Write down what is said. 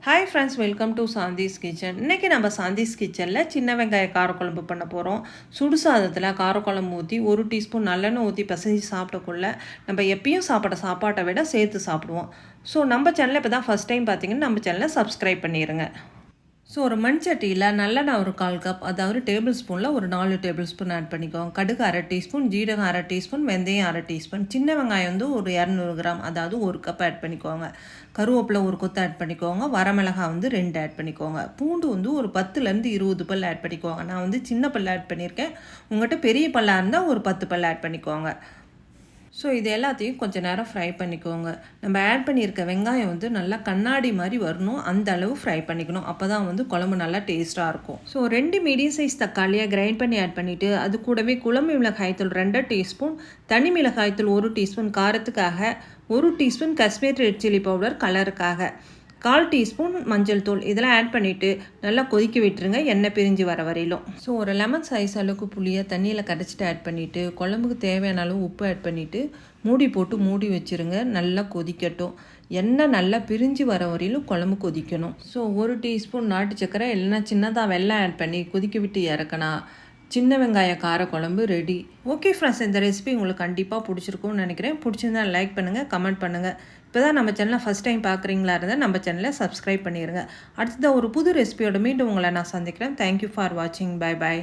Hi friends, welcome to Shanthi's kitchen. இன்றைக்கி நம்ம சாந்திஸ் கிச்சனில் சின்ன வெங்காய காரக்குழம்பு பண்ண போகிறோம். சுடு சாதத்தில் காரக்குழம்பு ஊற்றி 1 டீஸ்பூன் நல்லெண்ணெய் ஊற்றி பிசைஞ்சு சாப்பிடக்குள்ள நம்ம எப்பயும் சாப்பிட்ற சாப்பாட்டை விட சேர்த்து சாப்பிடுவோம். ஸோ நம்ம சேனலில் இப்போ தான் ஃபஸ்ட் டைம் பார்த்தீங்கன்னா நம்ம சேனலை சப்ஸ்கிரைப் பண்ணிடுங்க. ஸோ ஒரு மண் சட்டியில் நல்லெண்ணெய் ஒரு 1/4 கப், அதாவது டேபிள் ஸ்பூனில் ஒரு 4 டேபிள் ஸ்பூன் ஆட் பண்ணிக்கோங்க. கடுகு 1/2 டீஸ்பூன், ஜீரகம் 1/2 டீஸ்பூன், வெந்தயம் 1/2 டீஸ்பூன், சின்ன வெங்காயம் வந்து ஒரு 200 கிராம், அதாவது 1 கப் ஆட் பண்ணிக்கோங்க. கருவேப்பிலை ஒரு கொத்து ஆட் பண்ணிக்கோங்க. வரமிளகாய் வந்து 2 ஆட் பண்ணிக்கோங்க. பூண்டு வந்து ஒரு 10லேருந்து 20 பல் ஆட் பண்ணிக்கோங்க. நான் வந்து சின்ன பல் ஆட் பண்ணியிருக்கேன். உங்கள்கிட்ட பெரிய பல்லாக இருந்தால் ஒரு 10 பல் ஆட் பண்ணிக்கோங்க. ஸோ இது எல்லாத்தையும் கொஞ்சம் நேரம் ஃப்ரை பண்ணிக்கோங்க. நம்ம ஆட் பண்ணியிருக்க வெங்காயம் வந்து நல்லா கண்ணாடி மாதிரி வரணும், அந்த அளவு ஃப்ரை பண்ணிக்கணும். அப்போ தான் வந்து குழம்பு நல்லா டேஸ்ட்டாக இருக்கும். ஸோ 2 மீடியம் சைஸ் தக்காளியை கிரைண்ட் பண்ணி ஆட் பண்ணிவிட்டு, அது கூடவே குழம்பு மிளகாய்த்தூள் 2 டீஸ்பூன், தனி மிளகாய்த்தூள் 1 டீஸ்பூன் காரத்துக்காக, 1 teaspoon Kashmir red chilli powder கலருக்காக, 1/4 டீஸ்பூன் மஞ்சள் தூள் இதெல்லாம் ஆட் பண்ணிவிட்டு நல்லா கொதிக்க விட்டுருங்க, எண்ணெய் பிரிஞ்சு வர வரையிலும். ஸோ ஒரு லெமன் சைஸ் அளவுக்கு புளியை தண்ணியில் கரைச்சிட்டு ஆட் பண்ணிவிட்டு, குழம்புக்கு தேவையான அளவு உப்பு ஆட் பண்ணிவிட்டு மூடி போட்டு மூடி வச்சுருங்க. நல்லா கொதிக்கட்டும். எண்ணெய் நல்லா பிரிஞ்சு வர வரையிலும் குழம்பு கொதிக்கணும். ஸோ 1 டீஸ்பூன் நாட்டு சக்கரை இல்லைன்னா சின்னதாக வெல்லம் ஆட் பண்ணி கொதிக்க விட்டு இறக்கணும். சின்ன வெங்காய காரக்குழம்பு ரெடி. ஓகே ஃப்ரெண்ட்ஸ், இந்த ரெசிபி உங்களுக்கு கண்டிப்பாக பிடிச்சிருக்கும்னு நினைக்கிறேன். பிடிச்சிருந்தா லைக் பண்ணுங்கள், கமெண்ட் பண்ணுங்கள். இப்போ தான் நம்ம சேனலை ஃபஸ்ட் டைம் பார்க்குறீங்களா இருந்தால் நம்ம சேனலை சப்ஸ்கிரைப் பண்ணிடுங்க. அடுத்ததாக ஒரு புது ரெசிபியோட மீண்டும் உங்களை நான் சந்திக்கிறேன். தேங்க்யூ ஃபார் வாட்சிங். Bye bye.